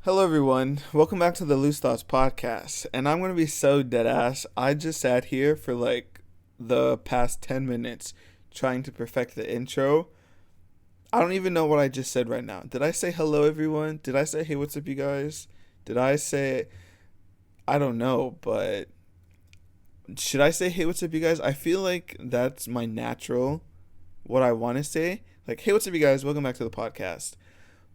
Hello, everyone. Welcome back to the Loose Thoughts podcast. And I'm going to be so dead ass. I just sat here for like the past 10 minutes trying to perfect the intro. I don't even know what I just said right now. Did I say hello, everyone? Did I say, hey, what's up, you guys? Did I say, I don't know, but should I say, hey, what's up, you guys? I feel like that's my natural, what I want to say. Like, hey, what's up, you guys? Welcome back to the podcast.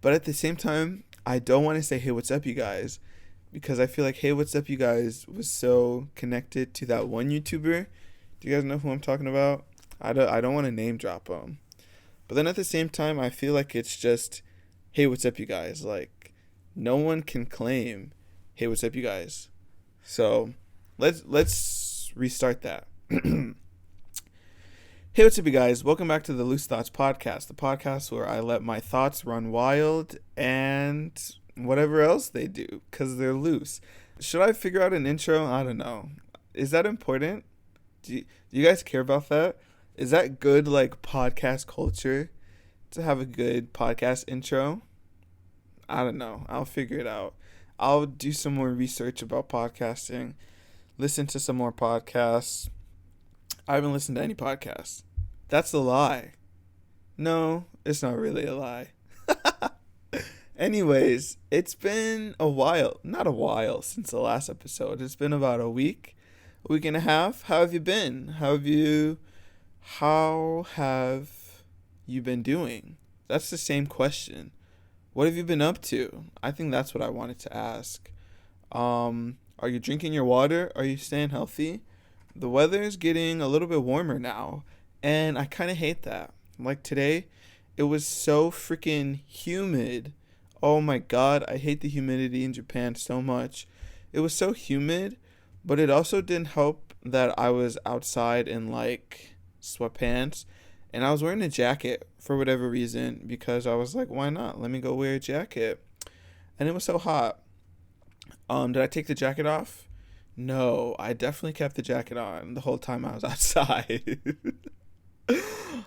But at the same time, I don't want to say, hey, what's up, you guys? Because I feel like, hey, what's up, you guys was so connected to that one YouTuber. Do you guys know who I'm talking about? I don't want to name drop them. But then at the same time, I feel like it's just, hey, what's up, you guys? Like, no one can claim, hey, what's up, you guys? So let's restart that. Hey, what's up, you guys? Welcome back to the Loose Thoughts podcast, the podcast where I let my thoughts run wild and whatever else they do, because they're loose. Should I figure out an intro? I don't know. Is that important? Do you guys care about that? Is that good, like, podcast culture to have a good podcast intro? I don't know. I'll figure it out. I'll do some more research about podcasting, listen to some more podcasts. I haven't listened to any podcasts. That's a lie. No, it's not really a lie. Anyways, it's been a while. Not a while since the last episode. It's been about a week and a half. How have you been? How have you been doing? That's the same question. What have you been up to? I think that's what I wanted to ask. Are you drinking your water? Are you staying healthy? The weather is getting a little bit warmer now, and I kind of hate that. Like today, it was so freaking humid. Oh my god, I hate the humidity in Japan so much. It was so humid, but it also didn't help that I was outside in like sweatpants, and I was wearing a jacket for whatever reason because I was like, why not? Let me go wear a jacket. And it was so hot. Did I take the jacket off? No, I definitely kept the jacket on the whole time I was outside.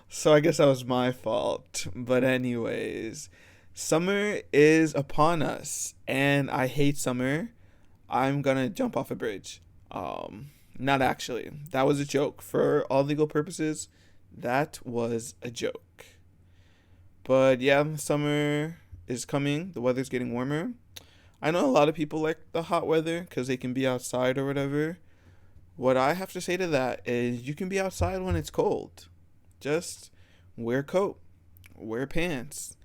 So I guess that was my fault. But anyways, summer is upon us and I hate summer. I'm gonna jump off a bridge. Not actually. That was a joke. For all legal purposes, that was a joke. But yeah, summer is coming. The weather's getting warmer. I know a lot of people like the hot weather because they can be outside or whatever. What I have to say to that is you can be outside when it's cold. Just wear a coat, wear pants,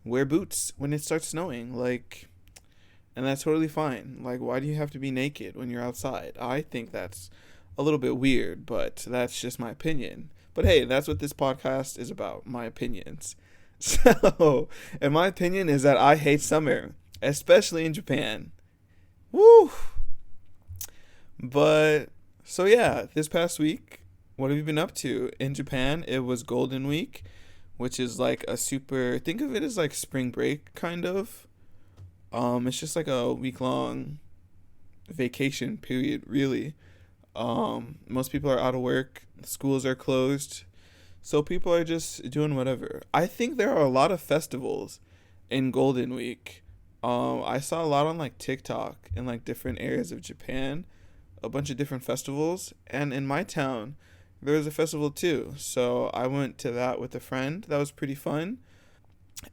wear boots when it starts snowing. And that's totally fine. Like, why do you have to be naked when you're outside? I think that's a little bit weird, but that's just my opinion. But hey, that's what this podcast is about, my opinions. So, and my opinion is that I hate summer, especially in Japan. Woo! But, so yeah, this past week, what have you been up to? In Japan, it was Golden Week, which is like a super, think of it as like spring break, kind of. It's just like a week-long vacation period, really. Most people are out of work, schools are closed, so people are just doing whatever. I think there are a lot of festivals in Golden Week. I saw a lot on like TikTok in like different areas of Japan, a bunch of different festivals, and in my town there was a festival too. So I went to that with a friend. That was pretty fun.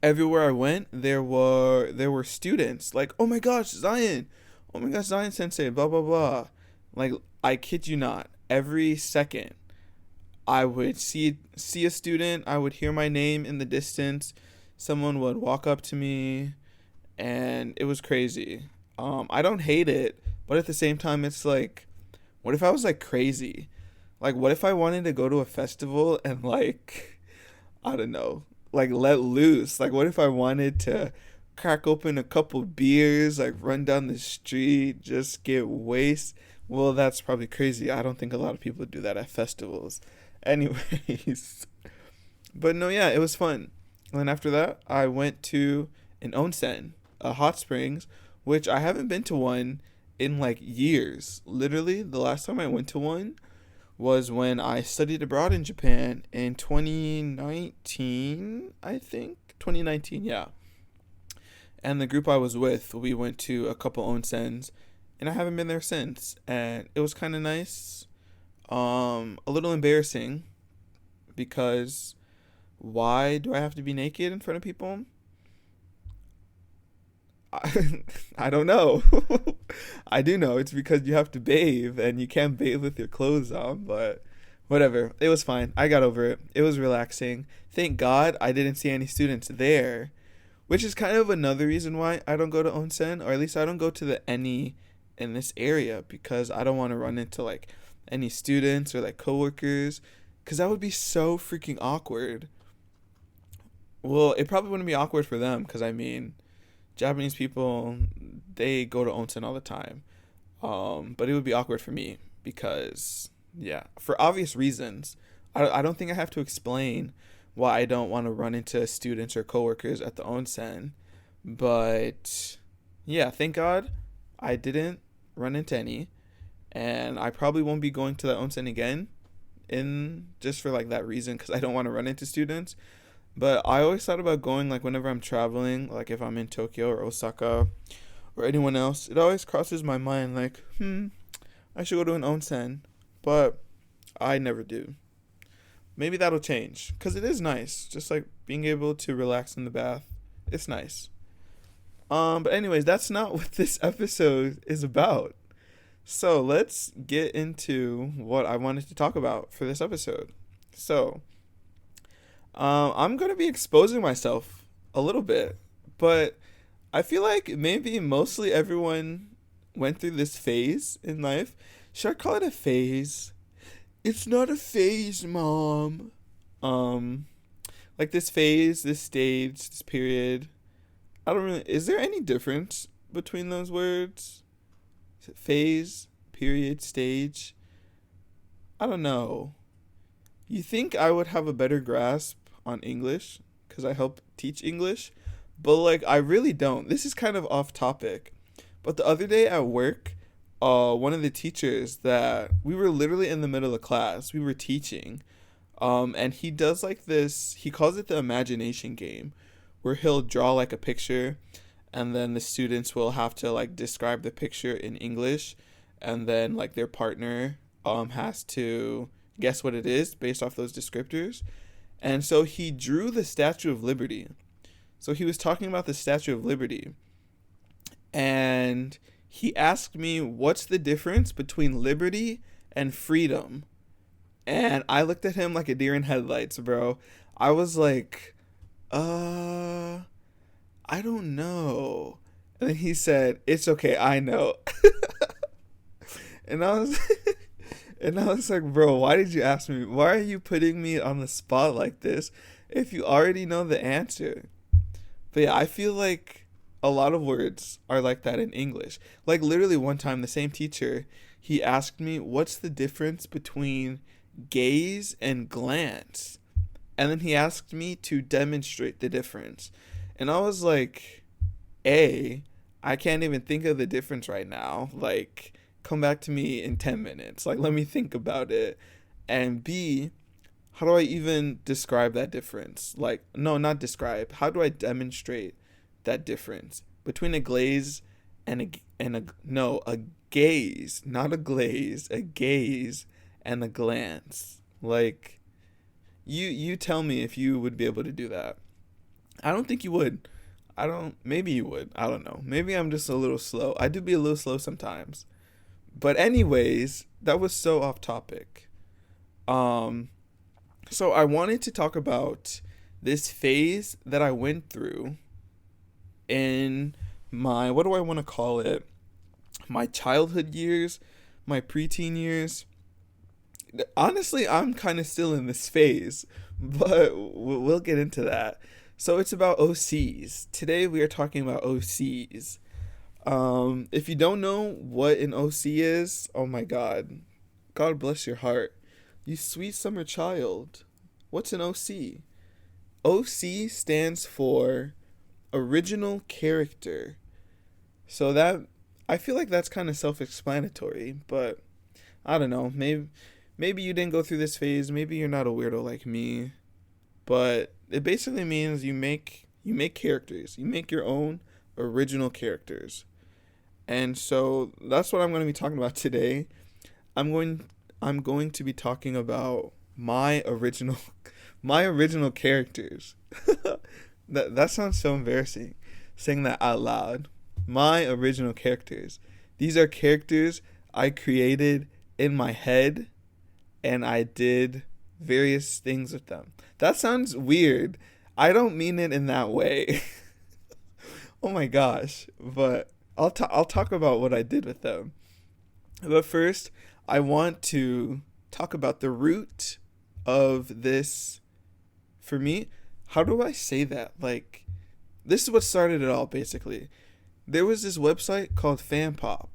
Everywhere I went, there were students like, oh my gosh, Zion, oh my gosh, Zion Sensei, blah blah blah. Like, I kid you not, every second I would see a student, I would hear my name in the distance, someone would walk up to me, and it was crazy. I don't hate it, but at the same time, it's like, what if I was like crazy? Like, what if I wanted to go to a festival and like, I don't know, like let loose? Like, what if I wanted to crack open a couple beers, like run down the street, just get wasted? Well, that's probably crazy. I don't think a lot of people do that at festivals. Anyways, but no, yeah, it was fun. And then after that, I went to an onsen, a hot springs, which I haven't been to one in like years. Literally, the last time I went to one was when I studied abroad in Japan in 2019, I think. 2019, yeah. And the group I was with, we went to a couple onsens, and I haven't been there since. And it was kind of nice. A little embarrassing because why do I have to be naked in front of people? I don't know. I do know it's because you have to bathe and you can't bathe with your clothes on, but whatever. It was fine. I got over it. It was relaxing. Thank God I didn't see any students there, which is kind of another reason why I don't go to onsen, or at least I don't go to the any in this area, because I don't want to run into like any students or like coworkers, because that would be so freaking awkward. Well, it probably wouldn't be awkward for them, because I mean, Japanese people, they go to onsen all the time. But it would be awkward for me because, yeah, for obvious reasons. I don't think I have to explain why I don't want to run into students or coworkers at the onsen. But, yeah, thank God I didn't run into any. And I probably won't be going to the onsen again in just for like that reason, because I don't want to run into students. But I always thought about going, like, whenever I'm traveling, like if I'm in Tokyo or Osaka or anyone else, it always crosses my mind, like, I should go to an onsen. But I never do. Maybe that'll change, because it is nice. Just like being able to relax in the bath. It's nice. But anyways, that's not what this episode is about. So let's get into what I wanted to talk about for this episode. So, I'm going to be exposing myself a little bit, but I feel like maybe mostly everyone went through this phase in life. Should I call it a phase? It's not a phase, Mom. Like this phase, this stage, this period. I don't really, is there any difference between those words? Is it phase, period, stage? I don't know. You think I would have a better grasp on English because I help teach English, but like I really don't. This is kind of off topic, but the other day at work, one of the teachers that we were literally in the middle of class, we were teaching, and he does like this. He calls it the imagination game, where he'll draw like a picture, and then the students will have to like describe the picture in English, and then like their partner has to guess what it is based off those descriptors. And so he drew the Statue of Liberty. So he was talking about the Statue of Liberty. And he asked me, what's the difference between liberty and freedom? And I looked at him like a deer in headlights, bro. I was like, I don't know. And then he said, it's okay, I know. And I was and I was like, bro, why did you ask me? Why are you putting me on the spot like this if you already know the answer? But yeah, I feel like a lot of words are like that in English. Like literally one time, the same teacher, he asked me, what's the difference between gaze and glance? And then he asked me to demonstrate the difference. And I was like, A, I can't even think of the difference right now. Like, come back to me in 10 minutes. Like, let me think about it. And B, how do I even describe that difference? Like, no, not describe. How do I demonstrate that difference between a glaze and a gaze, not a glaze, a gaze and a glance? Like, you tell me if you would be able to do that. I don't think you would. Maybe you would. I don't know. Maybe I'm just a little slow. I do be a little slow sometimes. But anyways, that was so off topic. So I wanted to talk about this phase that I went through in my, what do I want to call it? My childhood years, my preteen years. Honestly, I'm kind of still in this phase, but we'll get into that. So it's about OCs. Today we are talking about OCs. If you don't know what an OC is, oh my God. God bless your heart. You sweet summer child. What's an OC? OC stands for original character. So that, I feel like that's kind of self-explanatory, but I don't know. Maybe you didn't go through this phase. Maybe you're not a weirdo like me. But it basically means you make characters. You make your own original characters. And so that's what I'm going to be talking about today. I'm going I'm going to be talking about my original my original characters. That sounds so embarrassing saying that out loud. My original characters. These are characters I created in my head and I did various things with them. That sounds weird. I don't mean it in that way. Oh my gosh, but I'll talk about what I did with them. But first, I want to talk about the root of this. For me, how do I say that? Like, this is what started it all, basically. There was this website called FanPop.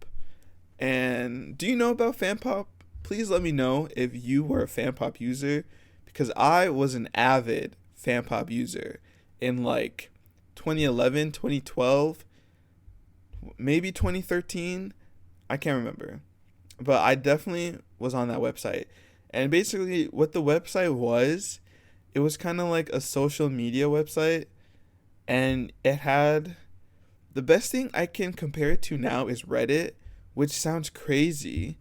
And do you know about FanPop? Please let me know if you were a FanPop user, because I was an avid FanPop user in like 2011, 2012, maybe 2013. I can't remember. But I definitely was on that website. And basically what the website was, it was kind of like a social media website. And it had, the best thing I can compare it to now is Reddit, which sounds crazy.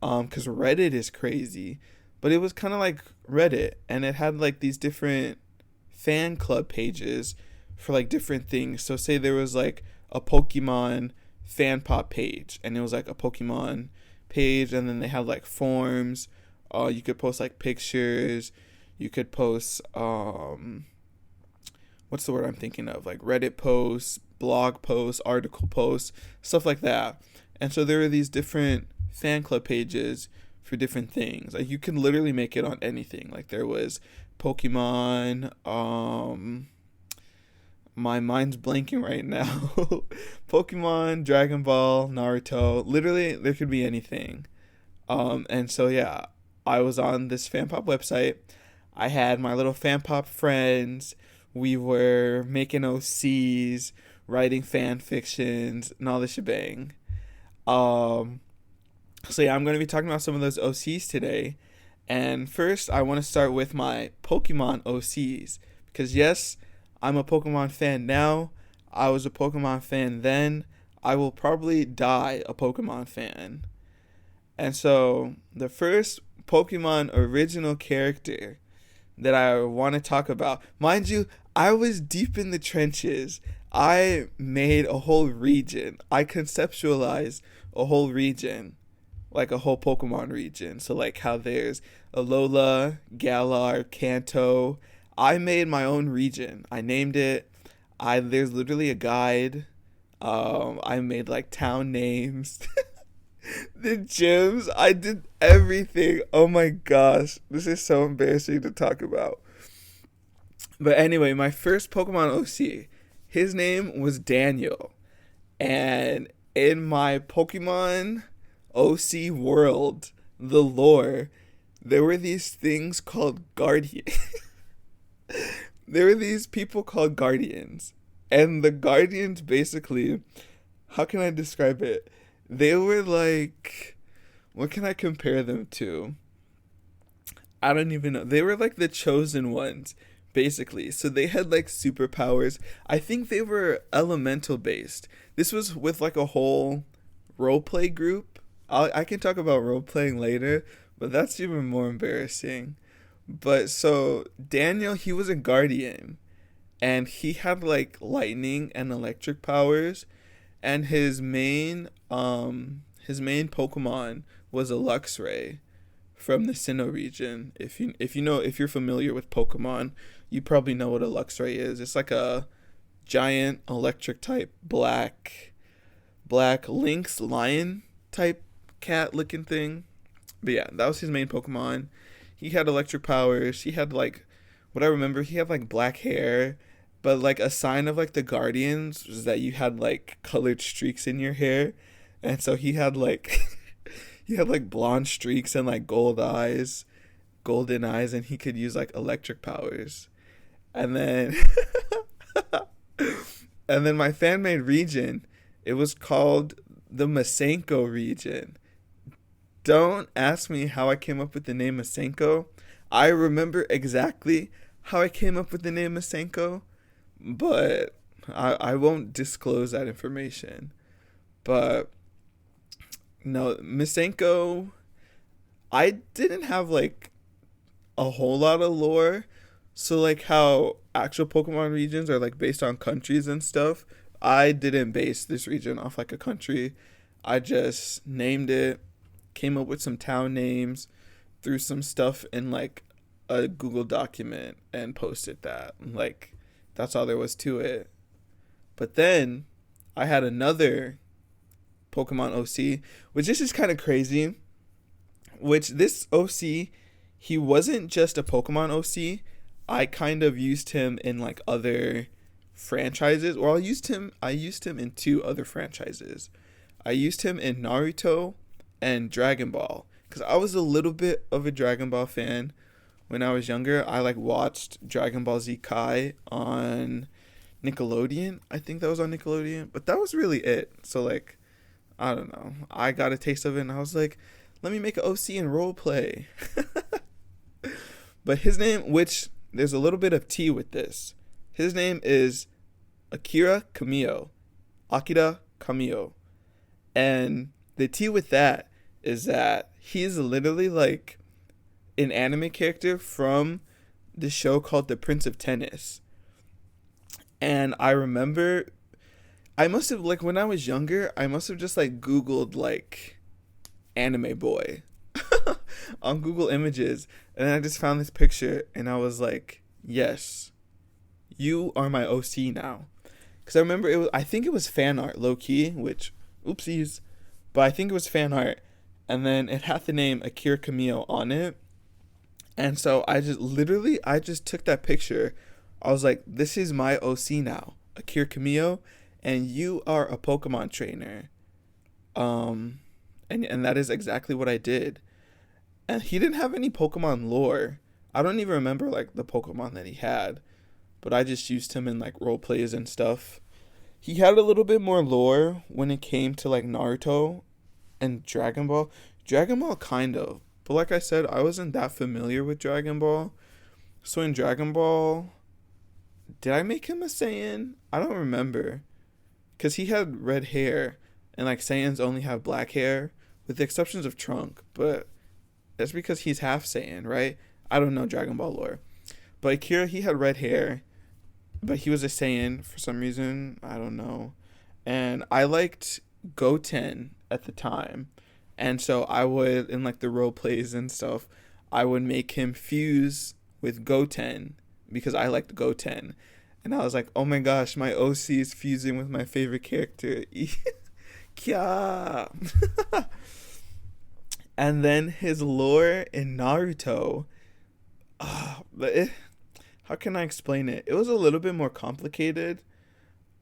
Because Reddit is crazy. But it was kind of like Reddit. And it had like these different fan club pages for like different things. So say there was like a Pokemon fan pop page, and it was like a Pokemon page, and then they had like forms. You could post like pictures. You could post what's the word I'm thinking of? Like Reddit posts, blog posts, article posts, stuff like that. And so there were these different fan club pages for different things. Like you can literally make it on anything. Like there was Pokemon, my mind's blanking right now. Pokemon, Dragon Ball, Naruto. Literally, there could be anything. And so, yeah, I was on this FanPop website. I had my little FanPop friends. We were making OCs, writing fan fictions, and all the shebang. So, yeah, I'm going to be talking about some of those OCs today. And first, I want to start with my Pokemon OCs. Because, yes, I'm a Pokemon fan now. I was a Pokemon fan then. I will probably die a Pokemon fan. And so, the first Pokemon original character that I want to talk about. Mind you, I was deep in the trenches. I made a whole region. I conceptualized a whole region. Like a whole Pokemon region. So like how there's Alola, Galar, Kanto. I made my own region. I named it. There's literally a guide. I made like town names. The gyms. I did everything. Oh my gosh. This is so embarrassing to talk about. But anyway, my first Pokemon OC, his name was Daniel. And in my Pokemon OC world, the lore, there were these things called guardians. There were these people called guardians. And the guardians basically, how can I describe it? They were like, what can I compare them to? I don't even know. They were like the chosen ones, basically. So they had like superpowers. I think they were elemental based. This was with like a whole roleplay group. I can talk about role-playing later, but that's even more embarrassing. But so Daniel, he was a guardian, and he had like lightning and electric powers, and his main Pokemon was a Luxray from the Sinnoh region. If you're familiar with Pokemon, you probably know what a Luxray is. It's like a giant electric type black lynx lion type cat looking thing. But yeah, that was his main Pokemon. He had electric powers. He had like, what I remember, he had like black hair, but like a sign of like the guardians was that you had like colored streaks in your hair. And so he had like he had like blonde streaks and like golden eyes, and he could use like electric powers. And then and then my fan made region, it was called the Masenko region. Don't ask me how I came up with the name Masenko. I remember exactly how I came up with the name Masenko, but I won't disclose that information. But no, Misenko, I didn't have like a whole lot of lore. So like how actual Pokemon regions are like based on countries and stuff, I didn't base this region off like a country. I just named it, came up with some town names, threw some stuff in like a Google document and posted that. Like that's all there was to it. But then I had another Pokemon OC, which this is kind of crazy. Which this OC, he wasn't just a Pokemon OC. I kind of used him in like other franchises, or I used him in two other franchises. I used him in Naruto and Dragon Ball because I was a little bit of a Dragon Ball fan when I was younger. I like watched Dragon Ball Z Kai on Nickelodeon. I think that was on Nickelodeon, but that was really it. So like, I don't know. I got a taste of it and I was like, let me make an OC and role play. But his name, which there's a little bit of T with this. His name is Akira Kamio. Akira Kamio. And the T with that is that he's literally like an anime character from the show called The Prince of Tennis. And I remember I must have like when I was younger, I must have just like Googled like anime boy on Google Images, and then I just found this picture and I was like, yes, you are my OC now. Because I remember I think it was fan art, low key, which, oopsies, but I think it was fan art, and then it had the name Akira Kamio on it, and so I just took that picture. I was like, this is my OC now, Akira Kamio, and you are a Pokemon trainer. And that is exactly what I did. And he didn't have any Pokemon lore. I don't even remember like the Pokemon that he had, but I just used him in like role plays and stuff. He had a little bit more lore when it came to like Naruto and Dragon Ball. Dragon Ball kind of, but like I said, I wasn't that familiar with Dragon Ball. So in Dragon Ball, did I make him a Saiyan? I don't remember. Because he had red hair, and like Saiyans only have black hair, with the exceptions of Trunk, but that's because he's half Saiyan, right? I don't know Dragon Ball lore. But Akira, he had red hair, but he was a Saiyan for some reason. I don't know. And I liked Goten at the time. And so I would, in like the role plays and stuff, I would make him fuse with Goten because I liked Goten. And I was like, oh my gosh, my OC is fusing with my favorite character. Kya. And then his lore in Naruto. How can I explain it? It was a little bit more complicated.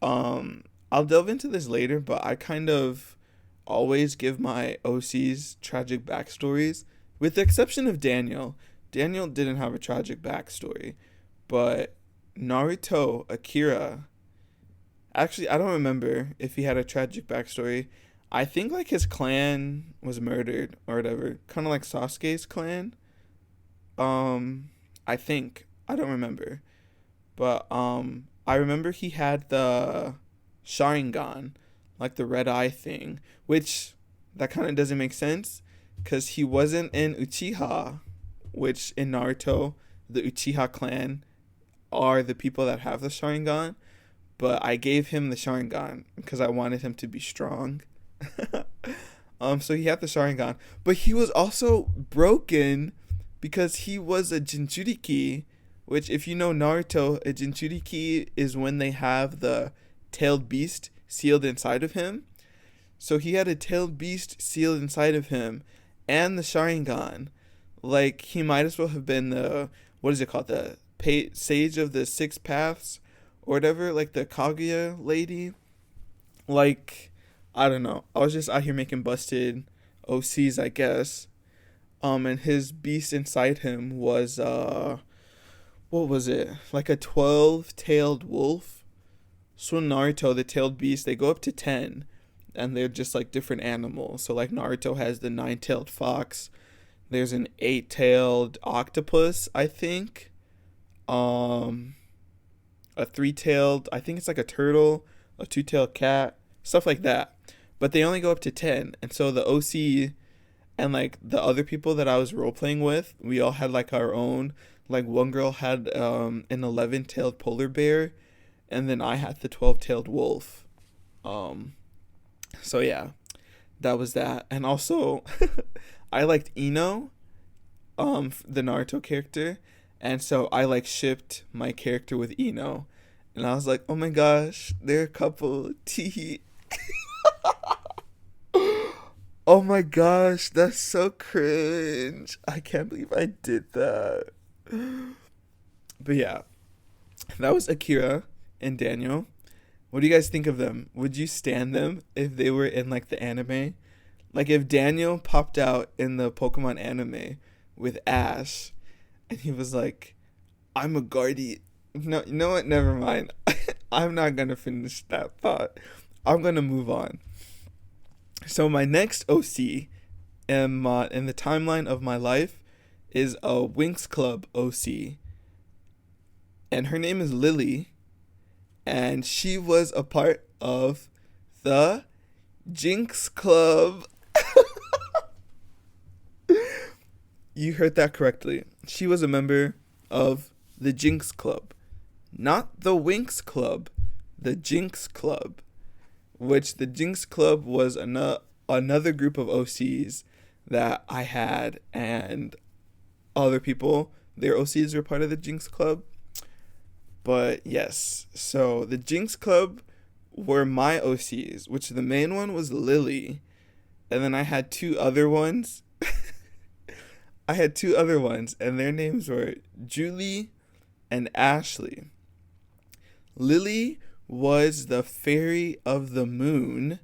I'll delve into this later, but I kind of always give my OCs tragic backstories, with the exception of Daniel. Daniel didn't have a tragic backstory, but Naruto, Akira, actually, I don't remember if he had a tragic backstory. I think like his clan was murdered or whatever, kind of like Sasuke's clan. I think I don't remember, but I remember he had the Sharingan, like the red eye thing, which that kind of doesn't make sense because he wasn't in Uchiha, which in Naruto the Uchiha clan are the people that have the Sharingan, but I gave him the Sharingan because I wanted him to be strong. So he had the Sharingan, but he was also broken because he was a Jinchuriki, which if you know Naruto, a Jinchuriki is when they have the tailed beast sealed inside of him. So he had a tailed beast sealed inside of him and the Sharingan. Like he might as well have been the, what is it called, the Sage of the Six Paths or whatever, like the Kaguya lady. Like, I don't know. I was just out here making busted OCs, I guess. And his beast inside him was what was it? Like a 12-tailed wolf. So in Naruto, the tailed beasts, they go up to 10, and they're just like different animals. So like Naruto has the 9-tailed fox. There's an 8-tailed octopus, I think. A a three-tailed, I think it's like a turtle, a two-tailed cat, stuff like that. But they only go up to 10. And so the OC and like the other people that I was role playing with, we all had like our own. Like one girl had an 11-tailed polar bear, and then I had the 12-tailed wolf. So yeah, that was that. And also, I liked Ino, the Naruto character, and so I like shipped my character with Ino, and I was like, oh my gosh, they're a couple. Tee. Oh my gosh, that's so cringe. I can't believe I did that. But yeah, that was Akira and Daniel. What do you guys think of them? Would you stan them if they were in like the anime? Like if Daniel popped out in the Pokemon anime with Ash and he was like, I'm a guardian. No, you know what? Never mind. I'm not going to finish that thought. I'm going to move on. So my next OC in the timeline of my life is a Winx Club OC. And her name is Lily. And she was a part of the Jinx Club. You heard that correctly. She was a member of the Jinx Club. Not the Winx Club. The Jinx Club. Which the Jinx Club was another group of OCs that I had. And other people, their OCs were part of the Jinx Club. But yes, so the Jinx Club were my OCs, which the main one was Lily. And then I had two other ones. And their names were Julie and Ashley. Lily was the fairy of the moon.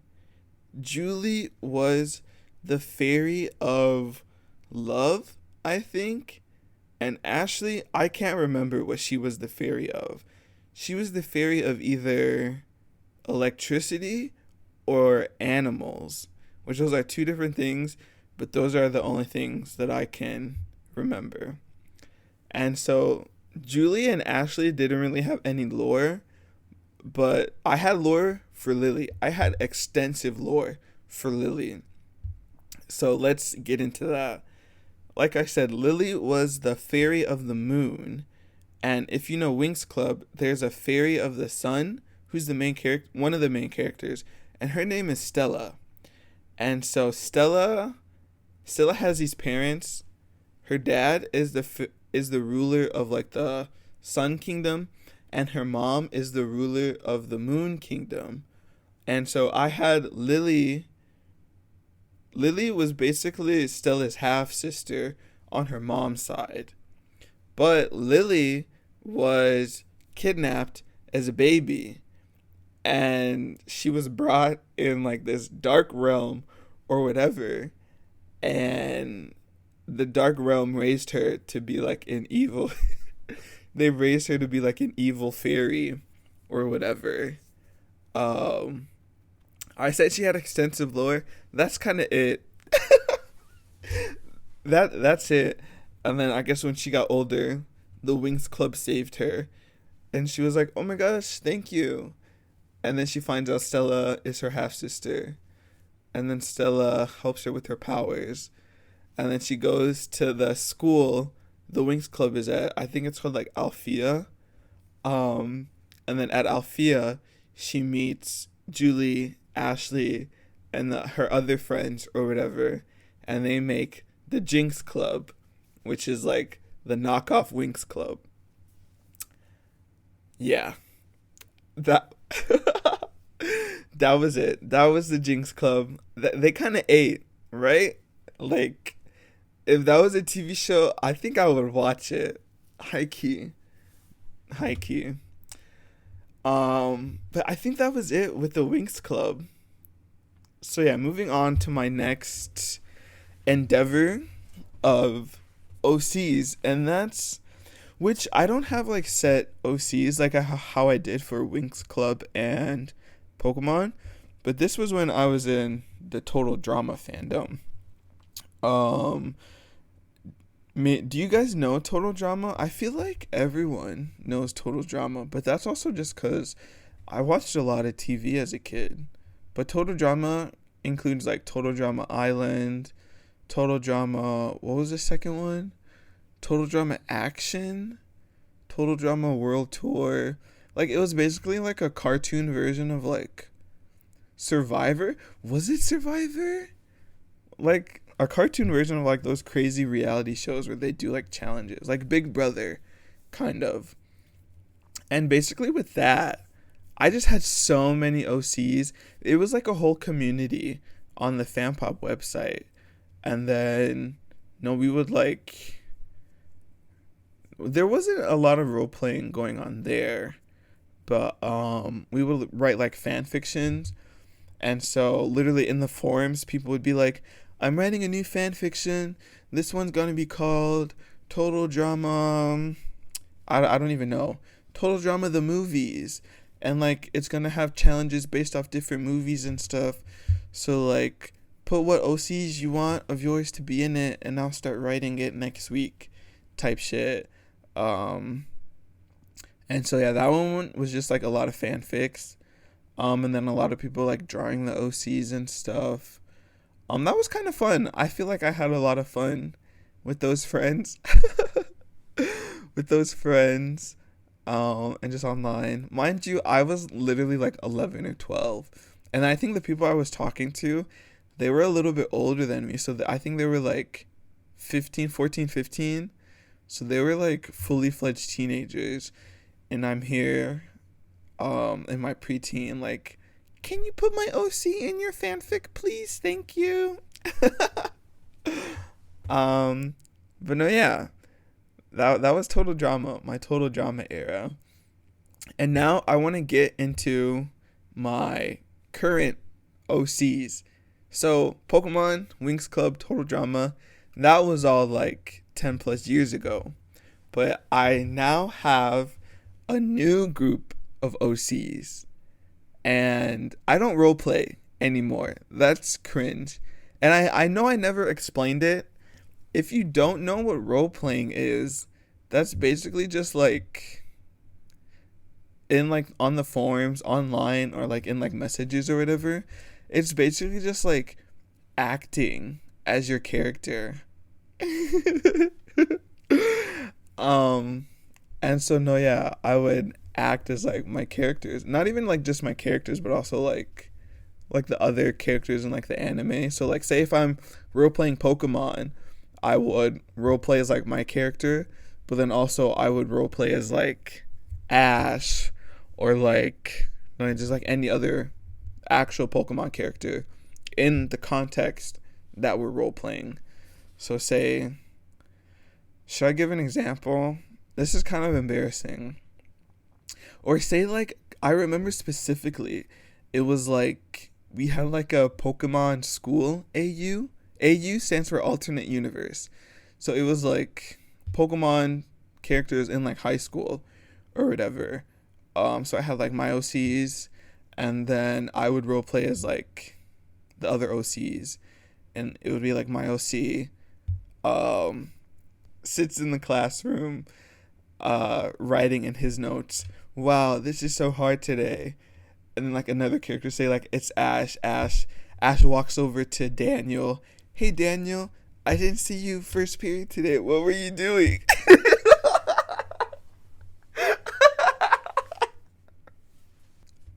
Julie was the fairy of love, I think. And Ashley, I can't remember what she was the fairy of. She was the fairy of either electricity or animals, which those are two different things, but those are the only things that I can remember. And so Julie and Ashley didn't really have any lore, but I had lore for Lily. I had extensive lore for Lily. So let's get into that. Like I said, Lily was the fairy of the moon. And if you know Winx Club, there's a fairy of the sun who's the main character, one of the main characters, and her name is Stella. And so Stella has these parents. Her dad is the ruler of like the Sun Kingdom, and her mom is the ruler of the Moon Kingdom. And so I had Lily. Lily was basically Stella's half-sister on her mom's side. But Lily was kidnapped as a baby. And she was brought in like this dark realm or whatever. And the dark realm raised her to be like an evil... They raised her to be like an evil fairy or whatever. I said she had extensive lore. That's kind of it. That's it. And then I guess when she got older, the Winx Club saved her. And she was like, oh my gosh, thank you. And then she finds out Stella is her half-sister. And then Stella helps her with her powers. And then she goes to the school the Winx Club is at. I think it's called like Althea. And then at Althea, she meets Julie, Ashley, and her other friends or whatever, and they make the Jinx Club, which is like the knockoff Winx Club. Yeah, that that was it. That was the Jinx Club. They kind of ate, right? Like, if that was a TV show, I think I would watch it. High key. But I think that was it with the Winx Club. So yeah, moving on to my next endeavor of OCs, and that's, which I don't have like set OCs like how I did for Winx Club and Pokemon, but this was when I was in the Total Drama fandom. Do you guys know Total Drama? I feel like everyone knows Total Drama, but that's also just because I watched a lot of TV as a kid. But Total Drama includes like Total Drama Island, Total Drama, what was the second one? Total Drama Action, Total Drama World Tour. Like it was basically like a cartoon version of like Survivor. Was it Survivor? Like a cartoon version of like those crazy reality shows where they do like challenges, like Big Brother, kind of. And basically with that, I just had so many OCs. It was like a whole community on the FanPop website. And then, no, we would like, there wasn't a lot of role playing going on there, but we would write like fan fictions. And so literally in the forums, people would be like, I'm writing a new fan fiction. This one's going to be called Total Drama. I don't even know. Total Drama the movies. And like it's going to have challenges based off different movies and stuff. So like put what OCs you want of yours to be in it and I'll start writing it next week type shit. And so yeah, that one was just like a lot of fanfics. And then a lot of people like drawing the OCs and stuff. That was kind of fun. I feel like I had a lot of fun with those friends. with those friends. And just online. Mind you, I was literally like 11 or 12. And I think the people I was talking to, they were a little bit older than me. So I think they were like 14, 15. So they were like fully fledged teenagers. And I'm here in my preteen, like, can you put my OC in your fanfic, please? Thank you. But no, yeah. That was Total Drama, my Total Drama era. And now I want to get into my current OCs. So Pokemon, Winx Club, Total Drama, that was all like 10 plus years ago. But I now have a new group of OCs. And I don't roleplay anymore. That's cringe. And I know I never explained it. If you don't know what role-playing is, that's basically just like in like on the forums, online, or like in like messages or whatever. It's basically just like acting as your character. And so no, yeah, I would act as like my characters, not even like just my characters, but also like the other characters in like the anime. So like say if I'm role playing Pokemon, I would role play as like my character, but then also I would role play as like Ash or like no, just like any other actual Pokemon character in the context that we're role playing. So say, should I give an example? This is kind of embarrassing. Or say like, I remember specifically, it was like, we had like a Pokemon school AU. AU stands for alternate universe. So it was like Pokemon characters in like high school or whatever. So I had like my OCs, and then I would roleplay as like the other OCs, and it would be like my OC sits in the classroom writing in his notes, wow, this is so hard today. And then like another character say like, it's Ash. Ash walks over to Daniel. Hey Daniel, I didn't see you first period today. What were you doing?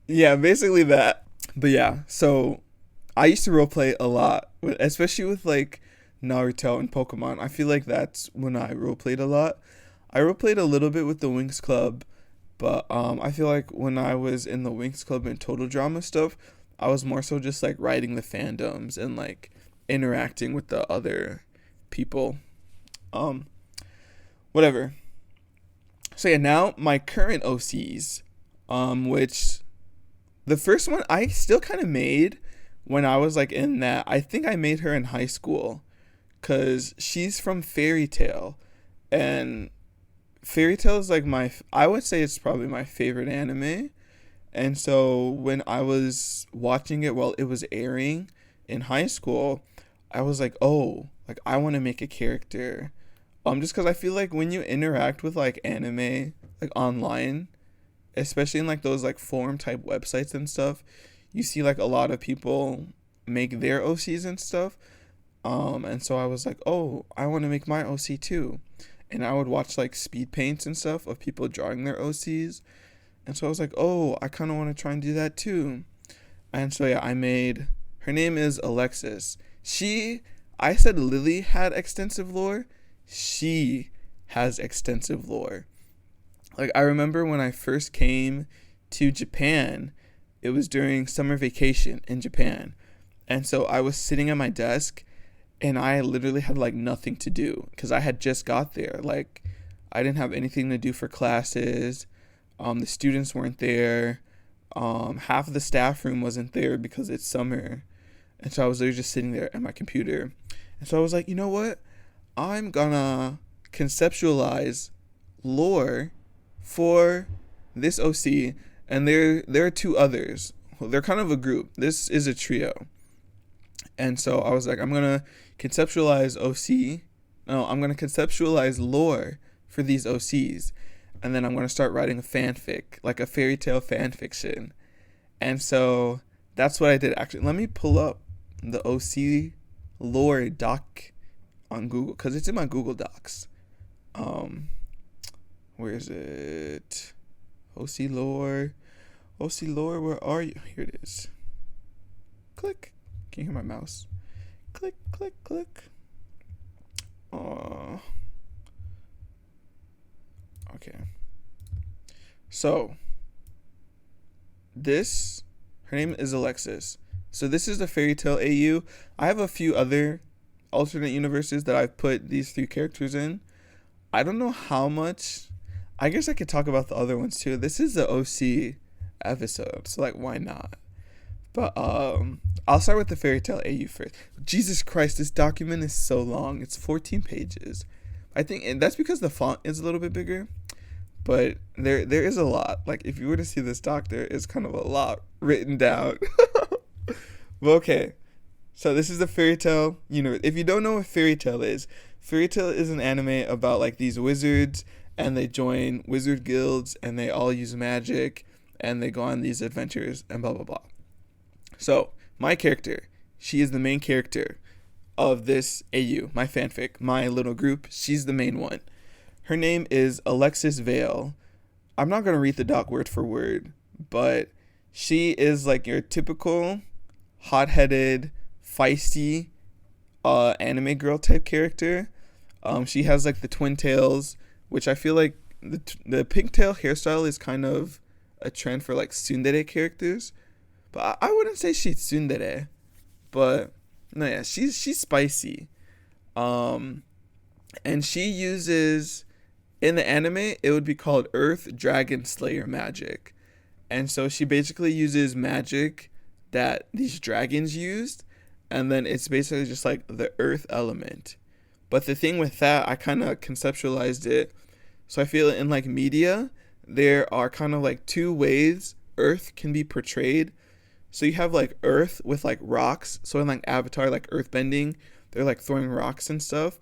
Yeah, basically that. But yeah, so I used to roleplay a lot, especially with like Naruto and Pokemon. I feel like that's when I roleplayed a lot. I roleplayed a little bit with the Winx Club, but I feel like when I was in the Winx Club and Total Drama stuff, I was more so just like writing the fandoms and like interacting with the other people. Whatever. So yeah, now my current OCs, which the first one I still kind of made when I was like in that. I think I made her in high school because she's from Fairy Tail, and Fairy Tail is like I would say it's probably my favorite anime. And so when I was watching it while it was airing in high school, I was like, oh, like I want to make a character Just because I feel like when you interact with like anime like online, especially in like those like forum type websites and stuff, you see like a lot of people make their OCs and stuff. And so I was like, oh, I want to make my OC too. And I would watch like speed paints and stuff of people drawing their OCs. And so I was like, oh, I kind of want to try and do that too. And so yeah, I made, her name is Alexis. I said Lily had extensive lore. She has extensive lore. Like, I remember when I first came to Japan, it was during summer vacation in Japan. And so I was sitting at my desk and I literally had like nothing to do because I had just got there. Like, I didn't have anything to do for classes. The students weren't there. Half of the staff room wasn't there because it's summer. And so I was literally just sitting there at my computer. And so I was like, you know what? I'm gonna conceptualize lore for this OC, and there are two others. They're kind of a group. This is a trio. And so I was like, I'm gonna conceptualize lore for these OCs, and then I'm gonna start writing a fanfic, like a fairy tale fan fiction. And so that's what I did. Actually, let me pull up the OC lore doc on Google because it's in my Google Docs. Where is it? OC lore, where are you? Here it is. Click. Can you hear my mouse? Click, click, click. Okay. So, her name is Alexis. So this is the fairy tale AU. I have a few other alternate universes that I've put these 3 characters in. I don't know how much. I guess I could talk about the other ones too. This is the OC episode, so like why not? But I'll start with the fairy tale AU first. Jesus Christ, this document is so long. It's 14 pages. I think, and that's because the font is a little bit bigger. But there is a lot. Like, if you were to see this doc, there is kind of a lot written down. But okay. So this is the fairy tale universe. If you don't know what fairy tale is an anime about like these wizards, and they join wizard guilds, and they all use magic, and they go on these adventures, and blah, blah, blah. So, my character, she is the main character of this AU, my fanfic, my little group. She's the main one. Her name is Alexis Vale. I'm not going to read the doc word for word, but she is like your typical hot-headed, feisty anime girl type character. She has like the twin tails, which I feel like the pigtail hairstyle is kind of a trend for like tsundere characters. But I wouldn't say she's tsundere. But no, yeah, she's spicy. And she uses, in the anime, it would be called Earth Dragon Slayer magic. And so she basically uses magic that these dragons used, and then it's basically just like the earth element. But the thing with that, I kind of conceptualized it. So I feel in like media, there are kind of like 2 ways earth can be portrayed. So you have like earth with like rocks. So in like Avatar, like earthbending, they're like throwing rocks and stuff.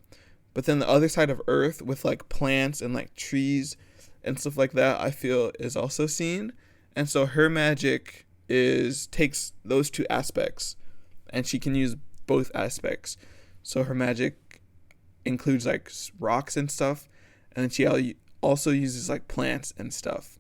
But then the other side of earth with like plants and like trees and stuff like that, I feel is also seen. And so her magic takes those 2 aspects, and she can use both aspects. So her magic includes like rocks and stuff, and then she also uses like plants and stuff.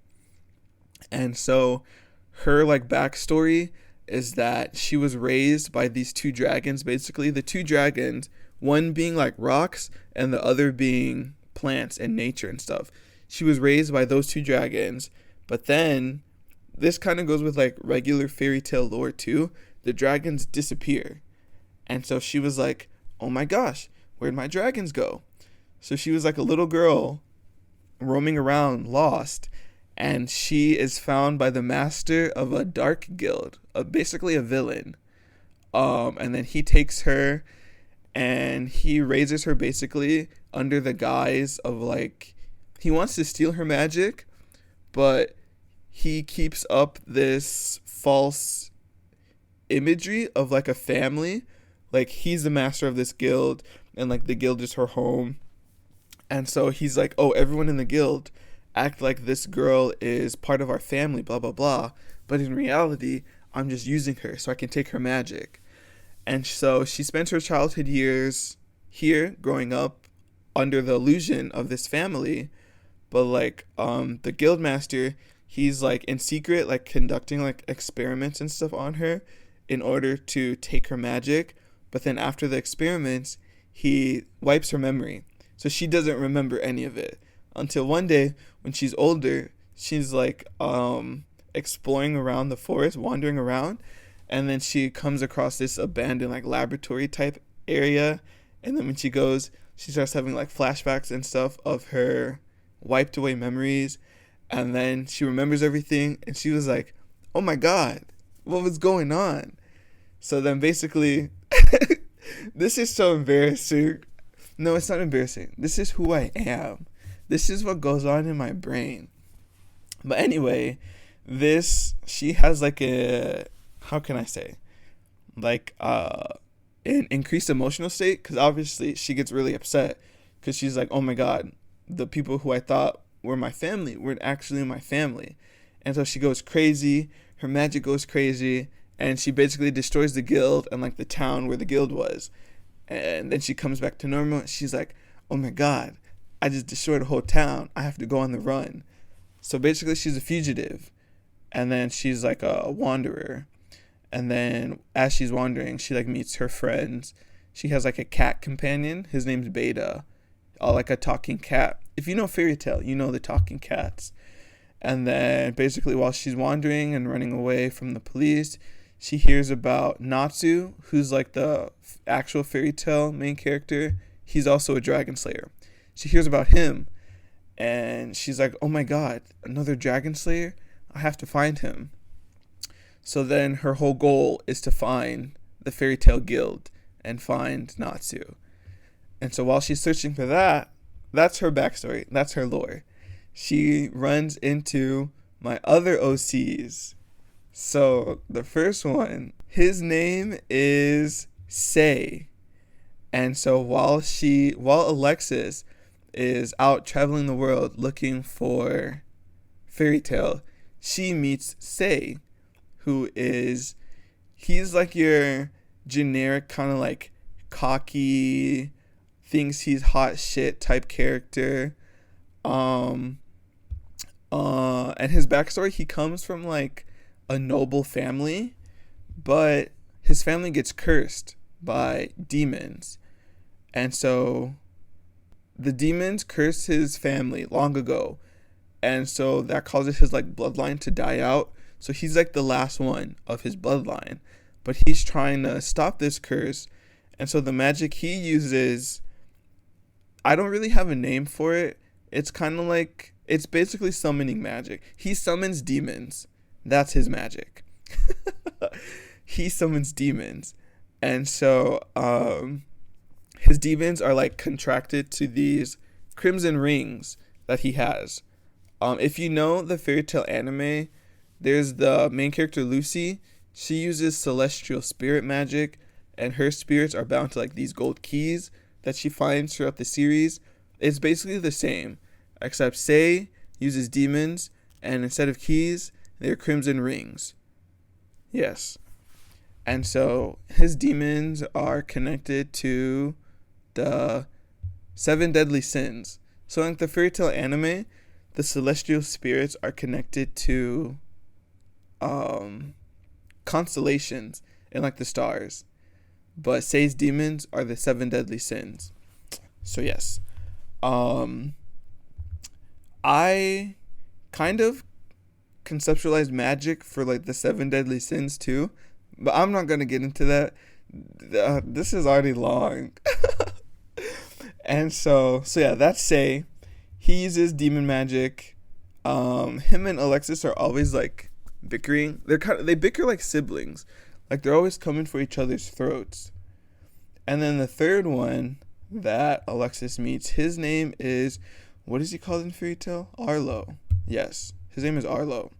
And so her like backstory is that she was raised by these 2 dragons. Basically, the 2 dragons, one being like rocks and the other being plants and nature and stuff. She was raised by those 2 dragons, but then this kind of goes with like regular fairy tale lore too. The dragons disappear. And so she was like, oh my gosh, where'd my dragons go? So she was like a little girl roaming around lost, and she is found by the master of a dark guild, basically a villain. And then he takes her and he raises her basically under the guise of like, he wants to steal her magic, but he keeps up this false imagery of like a family. Like, he's the master of this guild, and like the guild is her home. And so he's like, oh, everyone in the guild act like this girl is part of our family, blah, blah, blah. But in reality, I'm just using her so I can take her magic. And so she spends her childhood years here growing up under the illusion of this family. But like the guild master, he's like in secret, like conducting like experiments and stuff on her in order to take her magic. But then after the experiments, he wipes her memory. So she doesn't remember any of it until one day when she's older, she's like exploring around the forest, wandering around, and then she comes across this abandoned like laboratory type area. And then when she goes, she starts having like flashbacks and stuff of her wiped away memories, and then she remembers everything, and she was like, oh my god, what was going on? So then basically this is so embarrassing. No, it's not embarrassing. This is who I am. This is what goes on in my brain. But anyway, she has like a, how can I say, like an increased emotional state, because obviously she gets really upset because she's like, oh my god, the people who I thought were my family were actually my family. And so she goes crazy, her magic goes crazy, and she basically destroys the guild and like the town where the guild was. And then she comes back to normal. She's like, oh my god, I just destroyed a whole town, I have to go on the run. So basically she's a fugitive, and then she's like a wanderer. And then as she's wandering, she like meets her friends. She has like a cat companion, his name's Beta, like a talking cat. If you know Fairy Tail, you know the talking cats. And then basically while she's wandering and running away from the police, she hears about Natsu, who's like the actual Fairy Tail main character. He's also a dragon slayer. She hears about him, and she's like, oh my god, another dragon slayer? I have to find him. So then her whole goal is to find the Fairy Tail Guild and find Natsu. And so while she's searching for that, that's her backstory. That's her lore. She runs into my other OCs. So the first one, his name is Sei. And so while Alexis is out traveling the world looking for Fairy Tail, she meets Sei, he's like your generic kind of like cocky, thinks he's hot shit type character. And his backstory, he comes from like a noble family, but his family gets cursed by demons. And so the demons cursed his family long ago. And so that causes his like bloodline to die out. So he's like the last one of his bloodline, but he's trying to stop this curse. And so the magic he uses, I don't really have a name for it. It's kind of like, it's basically summoning magic. He summons demons. That's his magic. He summons demons. And so his demons are like contracted to these crimson rings that he has. If you know the Fairy Tail anime, there's the main character Lucy. She uses celestial spirit magic, and her spirits are bound to like these gold keys that she finds throughout the series. It's basically the same, except Sei uses demons, and instead of keys, they're crimson rings. Yes. And so his demons are connected to the 7 deadly sins. So in the Fairy Tail anime, the celestial spirits are connected to constellations and like the stars, but Sei's demons are the 7 deadly sins. So yes, I kind of conceptualized magic for like the 7 deadly sins too, but I'm not gonna get into that. This is already long. And so yeah, that's Sei. He uses demon magic. Him and Alexis are always like bickering. They bicker like siblings. Like they're always coming for each other's throats. And then the third one that Alexis meets, his name is, what is he called in Fairy Tail? Arlo. Yes, his name is Arlo.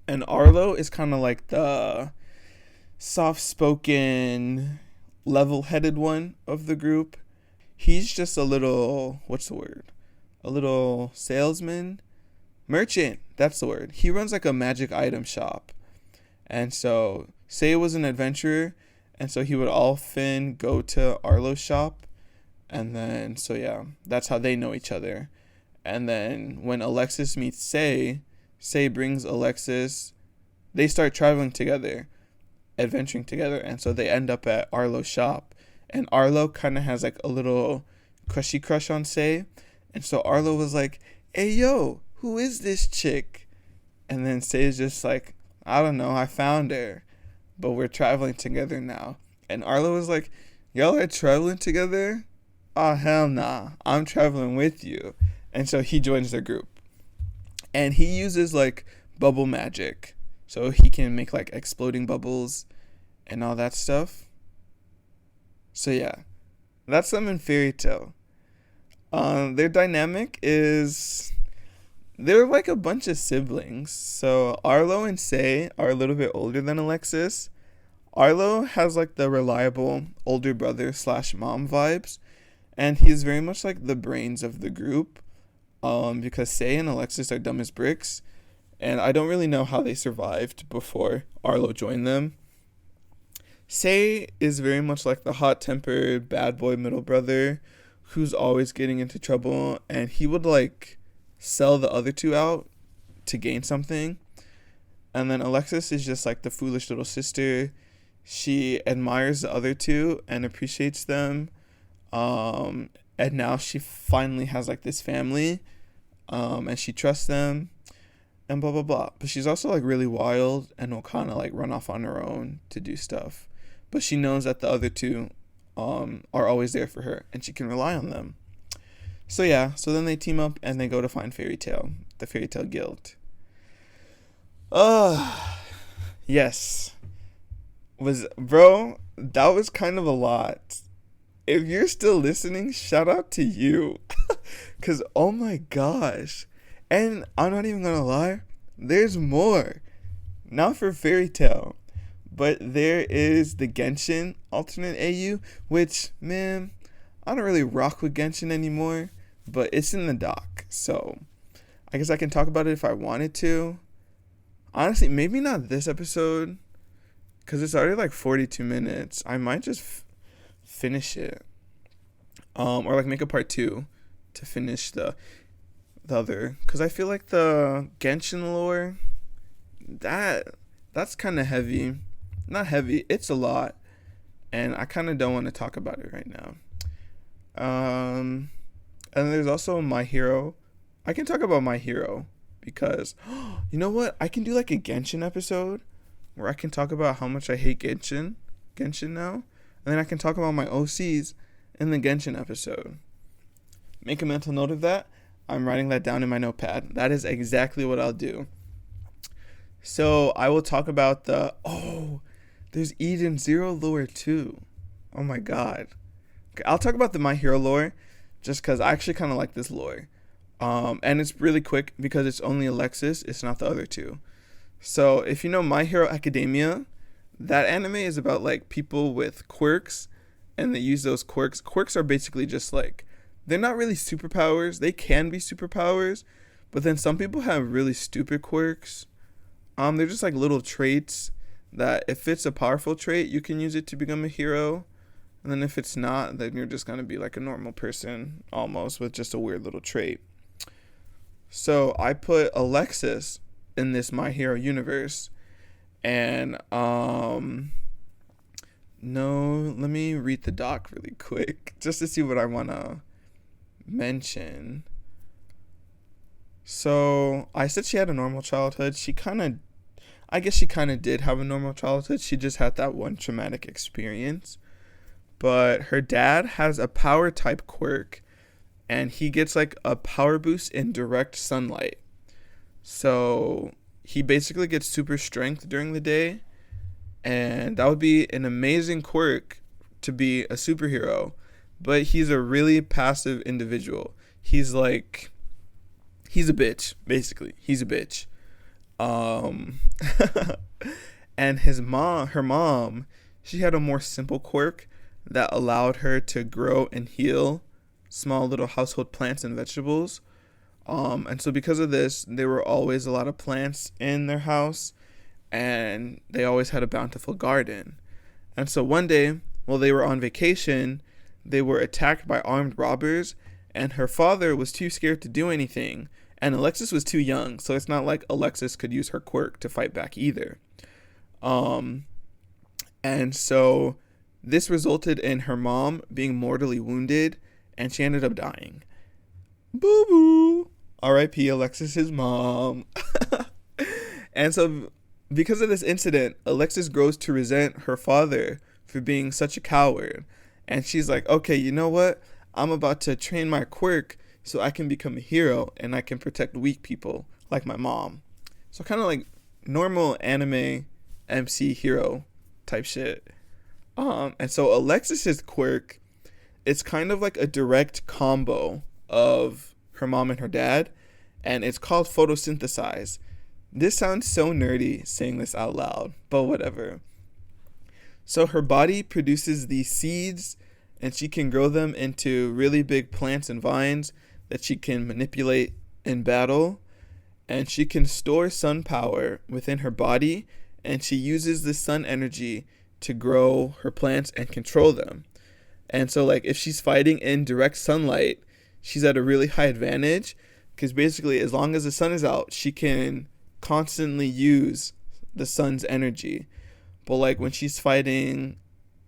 And Arlo is kind of like the soft-spoken, level-headed one of the group. he's just a little, what's the word? A little salesman, merchant. That's the word. He runs like a magic item shop. And so Say was an adventurer, and so he would often go to Arlo's shop. And then, so yeah, that's how they know each other. And then when Alexis meets Say brings Alexis, they start traveling together, adventuring together. And so they end up at Arlo's shop. And Arlo kind of has like a little crushy crush on Say. And so Arlo was like, hey, yo, who is this chick? And then Say is just like, I don't know, I found her, but we're traveling together now. And Arlo was like, y'all are traveling together? Oh, hell nah, I'm traveling with you. And so he joins their group. And he uses like bubble magic. So he can make like exploding bubbles and all that stuff. So yeah, that's them in Fairy Tail. Their dynamic is they're like a bunch of siblings. So Arlo and Say are a little bit older than Alexis. Arlo has like the reliable older brother / mom vibes, and he's very much like the brains of the group. Because Say and Alexis are dumb as bricks, and I don't really know how they survived before Arlo joined them. Say is very much like the hot-tempered bad boy middle brother who's always getting into trouble, and he would like sell the other two out to gain something. And then Alexis is just like the foolish little sister. She admires the other two and appreciates them. And now she finally has like this family, and she trusts them and blah blah blah. But she's also like really wild and will kind of like run off on her own to do stuff. But she knows that the other two are always there for her, and she can rely on them. So yeah, so then they team up and they go to find Fairy Tail, the Fairy Tail Guild. Yes. That was kind of a lot. If you're still listening, shout out to you. Because, oh my gosh. And I'm not even going to lie, there's more. Not for Fairy Tail, but there is the Genshin alternate AU, which, man, I don't really rock with Genshin anymore, but it's in the doc, so I guess I can talk about it if I wanted to. Honestly, maybe not this episode, because it's already like 42 minutes. I might just finish it, or like make a part 2 to finish the other, because I feel like the Genshin lore, that's kind of heavy. Not heavy, it's a lot, and I kind of don't want to talk about it right now. And there's also My Hero. I can talk about My Hero because, you know what? I can do like a Genshin episode where I can talk about how much I hate Genshin now, and then I can talk about my OCs in the Genshin episode. Make a mental note of that. I'm writing that down in my notepad. That is exactly what I'll do. So I will talk about there's Eden Zero lore too. Oh my god. Okay, I'll talk about the My Hero lore just because I actually kind of like this lore. And it's really quick because it's only Alexis. It's not the other two. So if you know My Hero Academia, that anime is about like people with quirks, and they use those quirks. Quirks are basically just like, they're not really superpowers. They can be superpowers, but then some people have really stupid quirks. They're just like little traits that if it's a powerful trait, you can use it to become a hero. And then if it's not, then you're just going to be like a normal person almost with just a weird little trait. So I put Alexis in this My Hero universe. And, no, let me read the doc really quick just to see what I want to mention. So I said she had a normal childhood. I guess she kind of did have a normal childhood. She just had that one traumatic experience. But her dad has a power type quirk, and he gets like a power boost in direct sunlight. So he basically gets super strength during the day, and that would be an amazing quirk to be a superhero. But he's a really passive individual. He's a bitch, basically. He's a bitch. And her mom, she had a more simple quirk that allowed her to grow and heal small little household plants and vegetables. And so because of this, there were always a lot of plants in their house, and they always had a bountiful garden. And so one day, while they were on vacation, they were attacked by armed robbers, and her father was too scared to do anything. And Alexis was too young, so it's not like Alexis could use her quirk to fight back either. And so this resulted in her mom being mortally wounded, and she ended up dying. Boo boo. R.I.P. Alexis's mom. And so because of this incident, Alexis grows to resent her father for being such a coward. And she's like, okay, you know what? I'm about to train my quirk so I can become a hero and I can protect weak people like my mom. So kind of like normal anime MC hero type shit. And so Alexis's quirk, it's kind of like a direct combo of her mom and her dad, and it's called photosynthesize. This sounds so nerdy saying this out loud, but whatever. So her body produces these seeds, and she can grow them into really big plants and vines that she can manipulate in battle. And she can store sun power within her body, and she uses the sun energy to grow her plants and control them. And so like if she's fighting in direct sunlight, she's at a really high advantage, because basically as long as the sun is out, she can constantly use the sun's energy. But like when she's fighting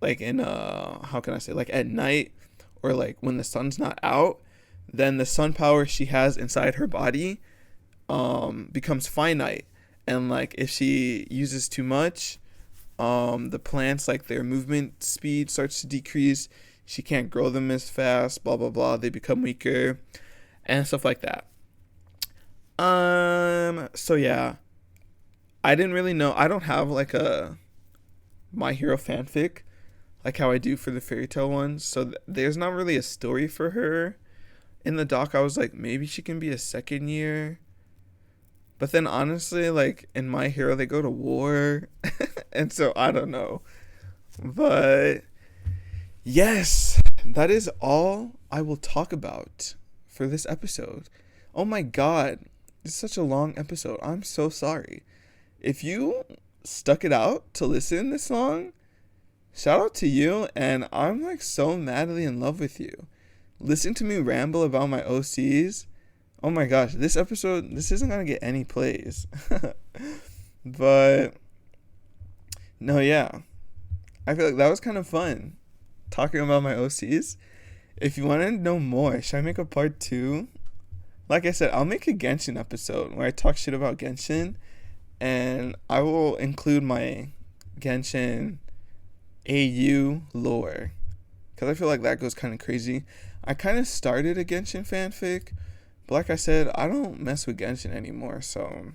like in how can I say, like at night, or like when the sun's not out, then the sun power she has inside her body becomes finite. And like if she uses too much, the plants, like their movement speed starts to decrease. She can't grow them as fast, blah blah blah, they become weaker and stuff like that. So yeah, I didn't really know. I don't have like a My Hero fanfic like how I do for the fairy tale ones, so there's not really a story for her in the doc. I was like, maybe she can be a second year, but then honestly, like in My Hero they go to war and so I don't know. But yes, that is all I will talk about for this episode. Oh my god, it's such a long episode. I'm so sorry. If you stuck it out to listen this long, shout out to you, and I'm like so madly in love with you. Listen to me ramble about my OCs. Oh my gosh, this episode, this isn't gonna get any plays. But no, yeah, I feel like that was kind of fun talking about my OCs. If you want to know more, should I make a part 2? Like I said, I'll make a Genshin episode where I talk shit about Genshin, and I will include my Genshin AU lore, because I feel like that goes kind of crazy. I kind of started a Genshin fanfic, but like I said, I don't mess with Genshin anymore, so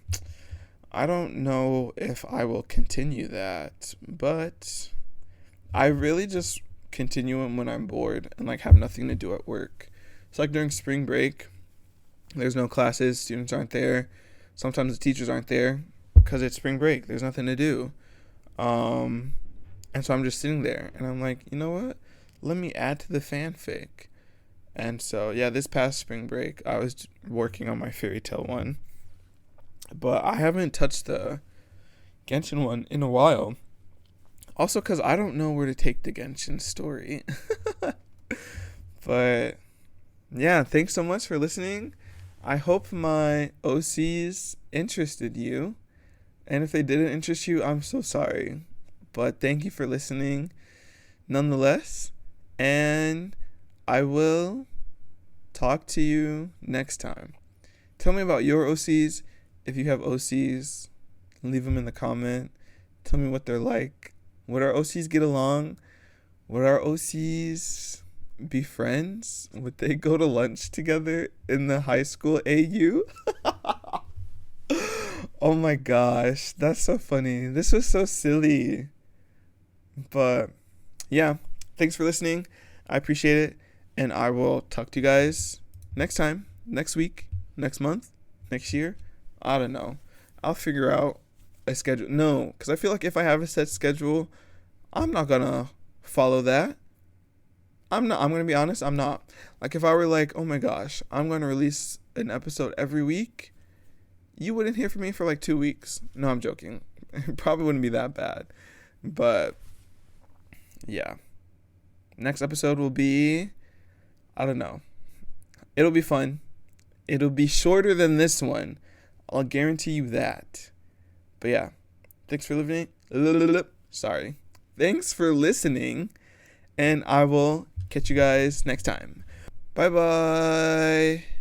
I don't know if I will continue that. But I really just continue them when I'm bored and like have nothing to do at work. So like during spring break, there's no classes, students aren't there, sometimes the teachers aren't there because it's spring break, there's nothing to do. And so I'm just sitting there and I'm like, you know what, let me add to the fanfic. And so yeah, this past spring break I was working on my fairy tale one, but I haven't touched the Genshin one in a while, also because I don't know where to take the Genshin story. But yeah, thanks so much for listening. I hope my OCs interested you, and if they didn't interest you, I'm so sorry. But thank you for listening nonetheless, and I will talk to you next time. Tell me about your OCs. If you have OCs, leave them in the comment. Tell me what they're like. Would our OCs get along? Would our OCs be friends? Would they go to lunch together in the high school AU? Oh my gosh, that's so funny. This was so silly. But yeah, thanks for listening. I appreciate it. And I will talk to you guys next time, next week, next month, next year. I don't know. I'll figure out a schedule. No, because I feel like if I have a set schedule, I'm not going to follow that. I'm not. I'm gonna be honest. I'm not. Like, if I were like, oh my gosh, I'm gonna release an episode every week, you wouldn't hear from me for like 2 weeks. No, I'm joking. It probably wouldn't be that bad. But yeah, next episode will be, I don't know. It'll be fun. It'll be shorter than this one. I'll guarantee you that. But yeah, thanks for listening. Sorry. Thanks for listening. And I will catch you guys next time. Bye bye.